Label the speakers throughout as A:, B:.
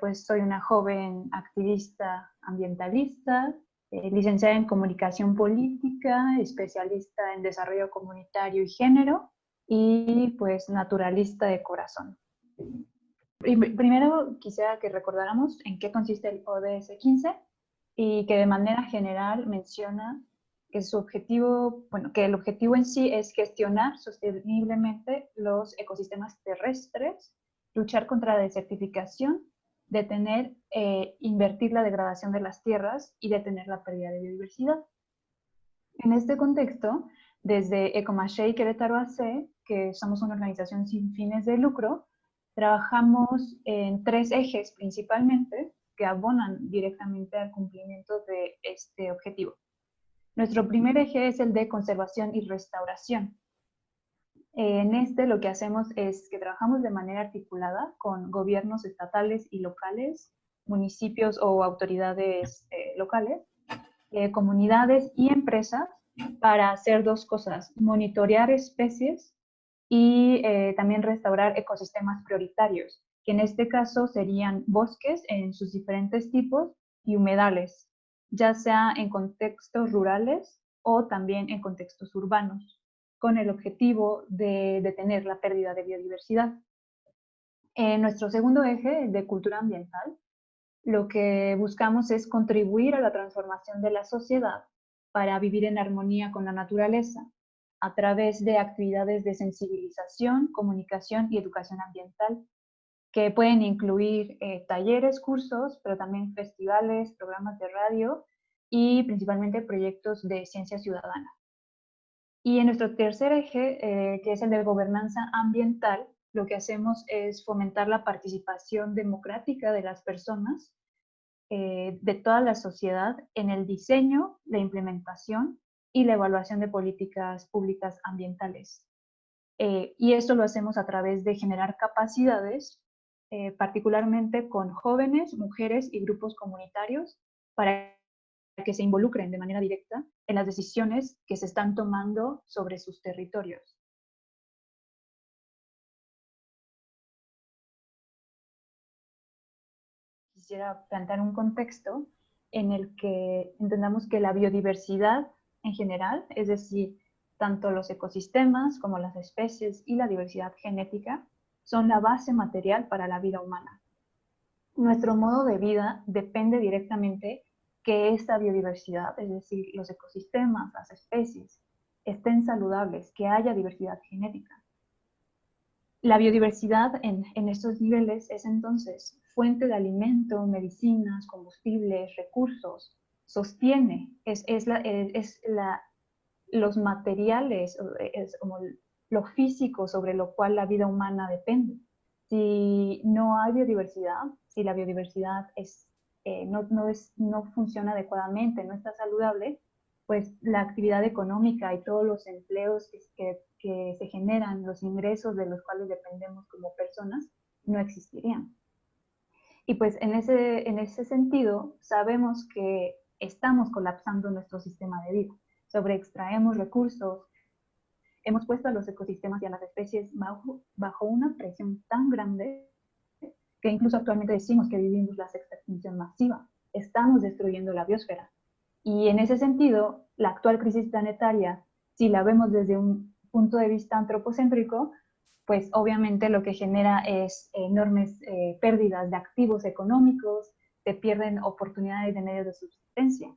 A: pues soy una joven activista ambientalista, licenciada en comunicación política, especialista en desarrollo comunitario y género, y pues naturalista de corazón. Primero quisiera que recordáramos en qué consiste el ODS 15 y que de manera general menciona que su objetivo, bueno, que el objetivo en sí es gestionar sosteniblemente los ecosistemas terrestres, luchar contra la desertificación, detener, invertir la degradación de las tierras y detener la pérdida de biodiversidad. En este contexto, desde Ecomaché y Querétaro AC, que somos una organización sin fines de lucro, trabajamos en 3 ejes principalmente que abonan directamente al cumplimiento de este objetivo. Nuestro primer eje es el de conservación y restauración. En este lo que hacemos es que trabajamos de manera articulada con gobiernos estatales y locales, municipios o autoridades locales, comunidades y empresas para hacer 2 cosas: monitorear especies y también restaurar ecosistemas prioritarios, que en este caso serían bosques en sus diferentes tipos y humedales, ya sea en contextos rurales o también en contextos urbanos, con el objetivo de detener la pérdida de biodiversidad. En nuestro segundo eje de cultura ambiental, lo que buscamos es contribuir a la transformación de la sociedad para vivir en armonía con la naturaleza, a través de actividades de sensibilización, comunicación y educación ambiental, que pueden incluir talleres, cursos, pero también festivales, programas de radio y principalmente proyectos de ciencia ciudadana. Y en nuestro tercer eje, que es el de gobernanza ambiental, lo que hacemos es fomentar la participación democrática de las personas, de toda la sociedad, en el diseño, la implementación y la evaluación de políticas públicas ambientales. Y esto lo hacemos a través de generar capacidades, particularmente con jóvenes, mujeres y grupos comunitarios, para que se involucren de manera directa en las decisiones que se están tomando sobre sus territorios. Quisiera plantear un contexto en el que entendamos que la biodiversidad en general, es decir, tanto los ecosistemas como las especies y la diversidad genética, son la base material para la vida humana. Nuestro modo de vida depende directamente que esta biodiversidad, es decir, los ecosistemas, las especies, estén saludables, que haya diversidad genética. La biodiversidad en estos niveles es entonces fuente de alimento, medicinas, combustibles, recursos, sostiene, los materiales, es como lo físico sobre lo cual la vida humana depende. Si no hay biodiversidad, si la biodiversidad no funciona adecuadamente, no está saludable, pues la actividad económica y todos los empleos que se generan, los ingresos de los cuales dependemos como personas, no existirían. Y pues en ese sentido, sabemos que estamos colapsando nuestro sistema de vida. Sobreextraemos recursos, hemos puesto a los ecosistemas y a las especies bajo una presión tan grande que incluso actualmente decimos que vivimos la sexta extinción masiva. Estamos destruyendo la biosfera. Y en ese sentido, la actual crisis planetaria, si la vemos desde un punto de vista antropocéntrico, pues obviamente lo que genera es enormes pérdidas de activos económicos, se pierden oportunidades de medios de subsistencia.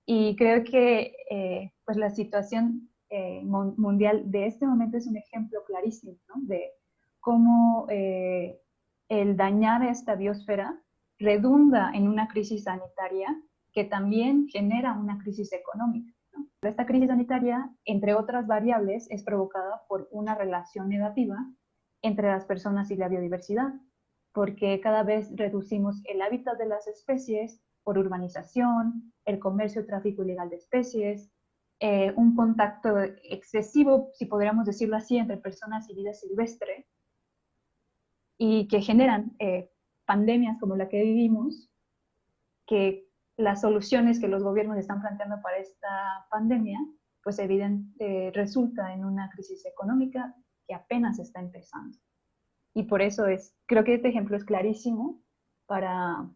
A: Y creo que pues la situación mundial de este momento es un ejemplo clarísimo, ¿no? De cómo el dañar esta biosfera redunda en una crisis sanitaria que también genera una crisis económica, ¿no? Esta crisis sanitaria, entre otras variables, es provocada por una relación negativa entre las personas y la biodiversidad, porque cada vez reducimos el hábitat de las especies por urbanización, el comercio, tráfico ilegal de especies, un contacto excesivo, si podríamos decirlo así, entre personas y vida silvestre, y que generan pandemias como la que vivimos, que las soluciones que los gobiernos están planteando para esta pandemia, pues resulta en una crisis económica que apenas está empezando. Y por eso creo que este ejemplo es clarísimo para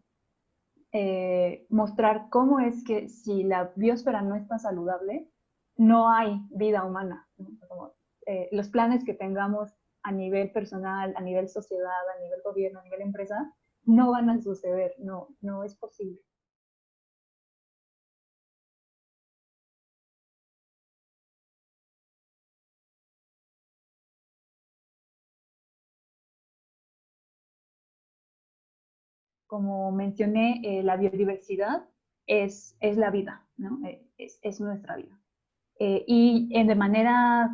A: mostrar cómo es que si la biosfera no está saludable, no hay vida humana, ¿no? Como, los planes que tengamos a nivel personal, a nivel sociedad, a nivel gobierno, a nivel empresa, no van a suceder, no es posible. Como mencioné, la biodiversidad es la vida, ¿no? Es nuestra vida. De manera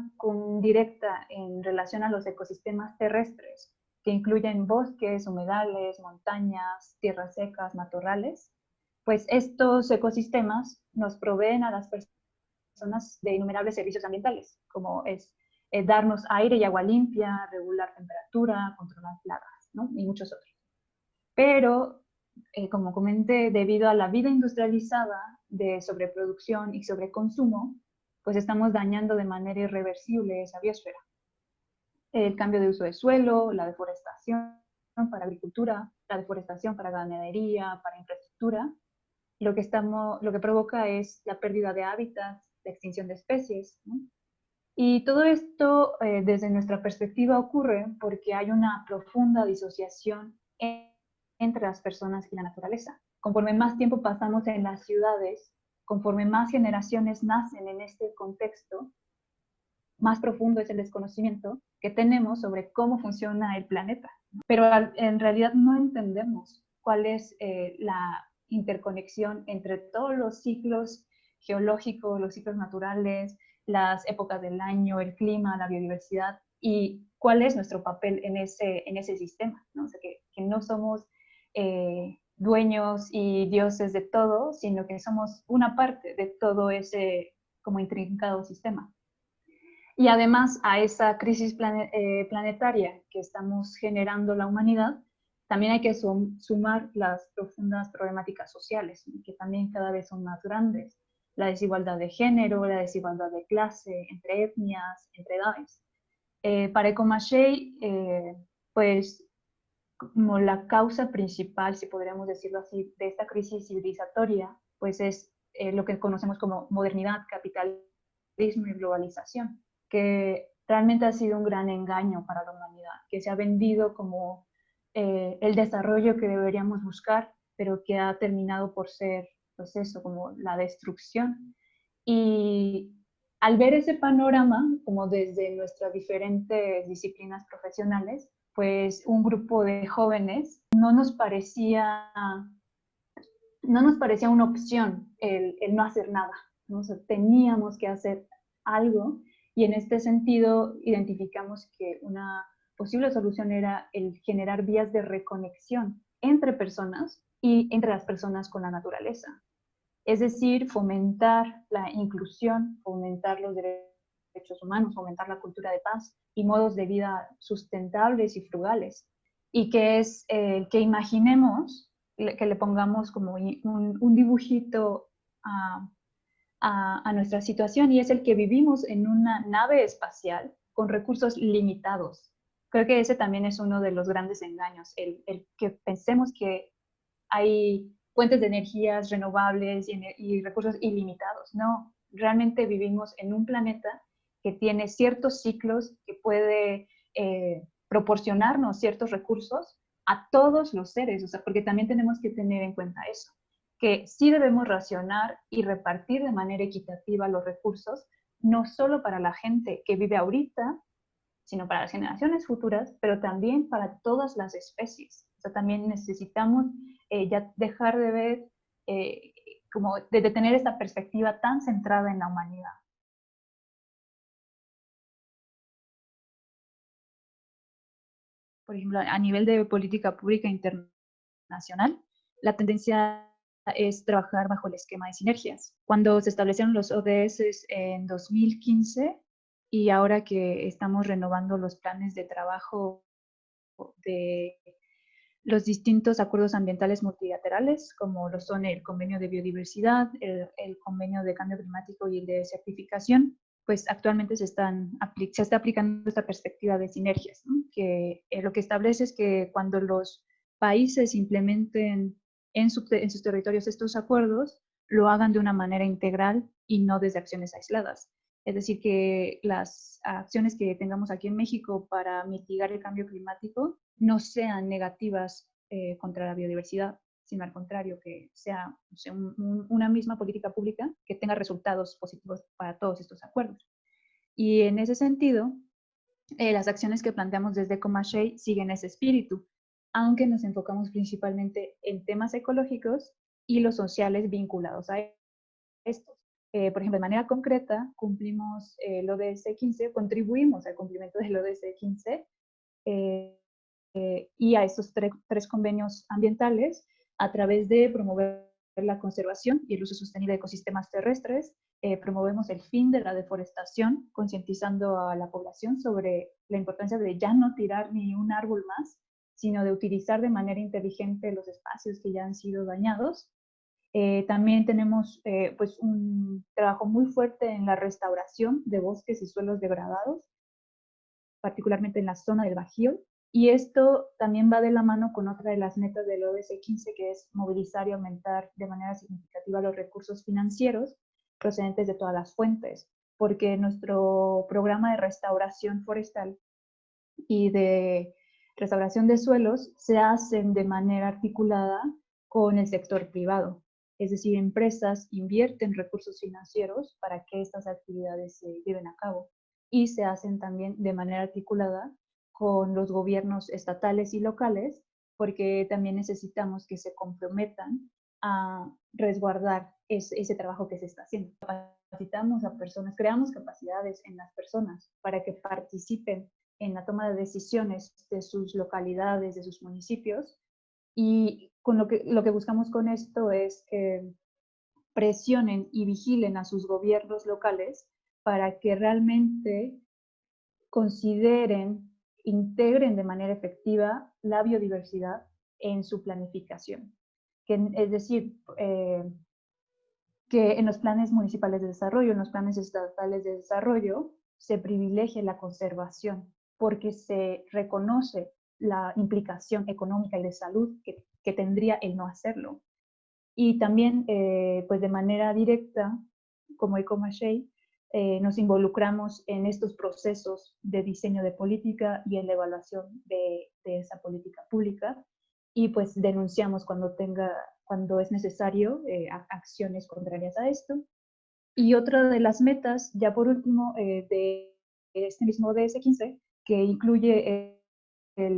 A: directa en relación a los ecosistemas terrestres, que incluyen bosques, humedales, montañas, tierras secas, matorrales, pues estos ecosistemas nos proveen a las personas de innumerables servicios ambientales, como es darnos aire y agua limpia, regular temperatura, controlar plagas, ¿no? Y muchos otros. Pero, como comenté, debido a la vida industrializada de sobreproducción y sobreconsumo, pues estamos dañando de manera irreversible esa biosfera. El cambio de uso de suelo, la deforestación para agricultura, la deforestación para ganadería, para infraestructura, lo que provoca es la pérdida de hábitats, la extinción de especies, ¿no? Y todo esto, desde nuestra perspectiva, ocurre porque hay una profunda disociación entre las personas y la naturaleza. Conforme más tiempo pasamos en las ciudades, conforme más generaciones nacen en este contexto, más profundo es el desconocimiento que tenemos sobre cómo funciona el planeta. Pero en realidad no entendemos cuál es la interconexión entre todos los ciclos geológicos, los ciclos naturales, las épocas del año, el clima, la biodiversidad y cuál es nuestro papel en ese sistema, ¿no? O sea, que no somos dueños y dioses de todo, sino que somos una parte de todo ese como intrincado sistema. Y además a esa crisis planetaria que estamos generando la humanidad, también hay que sumar las profundas problemáticas sociales, que también cada vez son más grandes. La desigualdad de género, la desigualdad de clase, entre etnias, entre edades. Para Ecomachey, pues como la causa principal, si podríamos decirlo así, de esta crisis civilizatoria, pues es lo que conocemos como modernidad, capitalismo y globalización, que realmente ha sido un gran engaño para la humanidad, que se ha vendido como el desarrollo que deberíamos buscar, pero que ha terminado por ser, pues eso, como la destrucción. Y al ver ese panorama, como desde nuestras diferentes disciplinas profesionales, pues un grupo de jóvenes no nos parecía una opción el no hacer nada, ¿no? O sea, teníamos que hacer algo y en este sentido identificamos que una posible solución era el generar vías de reconexión entre personas y entre las personas con la naturaleza. Es decir, fomentar la inclusión, fomentar los derechos humanos, fomentar la cultura de paz y modos de vida sustentables y frugales. Y que es que imaginemos, que le pongamos como un dibujito a, a nuestra situación y es el que vivimos en una nave espacial con recursos limitados. Creo que ese también es uno de los grandes engaños, el que pensemos que hay fuentes de energías renovables y recursos ilimitados. No, realmente vivimos en un planeta que tiene ciertos ciclos que puede proporcionarnos ciertos recursos a todos los seres, o sea, porque también tenemos que tener en cuenta eso, que sí debemos racionar y repartir de manera equitativa los recursos, no solo para la gente que vive ahorita, sino para las generaciones futuras, pero también para todas las especies. O sea, también necesitamos ya dejar de ver, eh, como de tener esta perspectiva tan centrada en la humanidad. Por ejemplo, a nivel de política pública internacional, la tendencia es trabajar bajo el esquema de sinergias. Cuando se establecieron los ODS en 2015 y ahora que estamos renovando los planes de trabajo de los distintos acuerdos ambientales multilaterales, como lo son el convenio de biodiversidad, el convenio de cambio climático y el de certificación, pues actualmente se está aplicando esta perspectiva de sinergias, ¿no? Que lo que establece es que cuando los países implementen en sus territorios estos acuerdos, lo hagan de una manera integral y no desde acciones aisladas. Es decir, que las acciones que tengamos aquí en México para mitigar el cambio climático no sean negativas contra la biodiversidad, sino al contrario, que sea, o sea una misma política pública que tenga resultados positivos para todos estos acuerdos. Y en ese sentido, las acciones que planteamos desde Comashay siguen ese espíritu, aunque nos enfocamos principalmente en temas ecológicos y los sociales vinculados a estos. Por ejemplo, de manera concreta, cumplimos el ODS 15, contribuimos al cumplimiento del ODS 15 y a estos tres convenios ambientales a través de promover la conservación y el uso sostenible de ecosistemas terrestres. Promovemos el fin de la deforestación, concientizando a la población sobre la importancia de ya no tirar ni un árbol más, sino de utilizar de manera inteligente los espacios que ya han sido dañados. También tenemos pues un trabajo muy fuerte en la restauración de bosques y suelos degradados, particularmente en la zona del Bajío. Y esto también va de la mano con otra de las metas del ODS 15, que es movilizar y aumentar de manera significativa los recursos financieros procedentes de todas las fuentes, porque nuestro programa de restauración forestal y de restauración de suelos se hacen de manera articulada con el sector privado. Es decir, empresas invierten recursos financieros para que estas actividades se lleven a cabo y se hacen también de manera articulada con los gobiernos estatales y locales, porque también necesitamos que se comprometan a resguardar ese trabajo que se está haciendo. Capacitamos a personas, creamos capacidades en las personas para que participen en la toma de decisiones de sus localidades, de sus municipios, y con lo que buscamos con esto es que presionen y vigilen a sus gobiernos locales para que realmente consideren, integren de manera efectiva la biodiversidad en su planificación. Es decir, que en los planes municipales de desarrollo, en los planes estatales de desarrollo, se privilegie la conservación, porque se reconoce la implicación económica y de salud que tendría el no hacerlo. Y también, pues de manera directa, como Ecomashay, nos involucramos en estos procesos de diseño de política y en la evaluación de esa política pública, y pues denunciamos cuando es necesario acciones contrarias a esto. Y otra de las metas, ya por último, de este mismo DS15, que incluye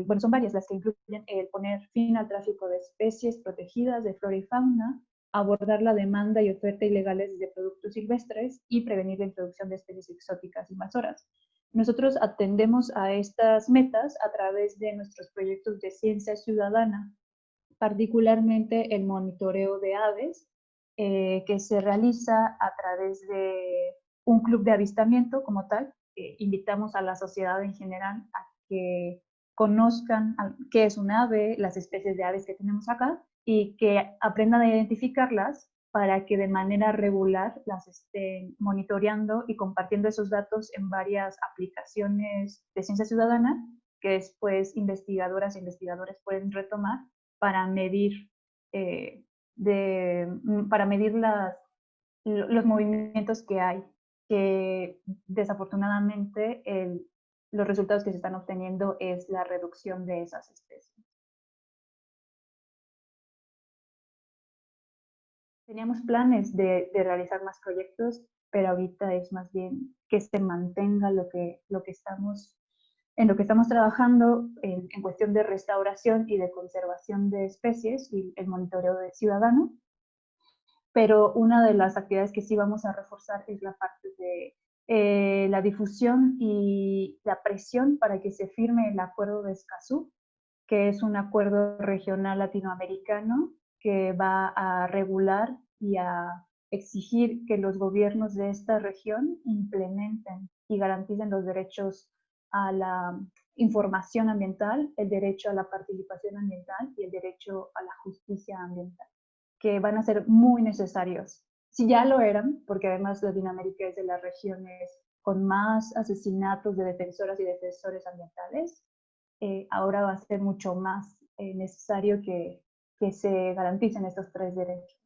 A: bueno, son varias las que incluyen el poner fin al tráfico de especies protegidas de flora y fauna, abordar la demanda y oferta ilegales de productos silvestres y prevenir la introducción de especies exóticas invasoras. Nosotros atendemos a estas metas a través de nuestros proyectos de ciencia ciudadana, particularmente el monitoreo de aves, que se realiza a través de un club de avistamiento como tal. Invitamos a la sociedad en general a que conozcan qué es un ave, las especies de aves que tenemos acá, y que aprendan a identificarlas para que de manera regular las estén monitoreando y compartiendo esos datos en varias aplicaciones de ciencia ciudadana que después investigadoras e investigadores pueden retomar para medir, eh, para medir los movimientos que hay, que desafortunadamente los resultados que se están obteniendo es la reducción de esas especies. Teníamos planes de realizar más proyectos, pero ahorita es más bien que se mantenga lo que estamos en lo que estamos trabajando en cuestión de restauración y de conservación de especies y el monitoreo de ciudadano. Pero una de las actividades que sí vamos a reforzar es la parte de la difusión y la presión para que se firme el acuerdo de Escazú, que es un acuerdo regional latinoamericano que va a regular y a exigir que los gobiernos de esta región implementen y garanticen los derechos a la información ambiental, el derecho a la participación ambiental y el derecho a la justicia ambiental, que van a ser muy necesarios. Si ya lo eran, porque además Latinoamérica es de las regiones con más asesinatos de defensoras y defensores ambientales, ahora va a ser mucho más necesario que se garanticen estos tres derechos.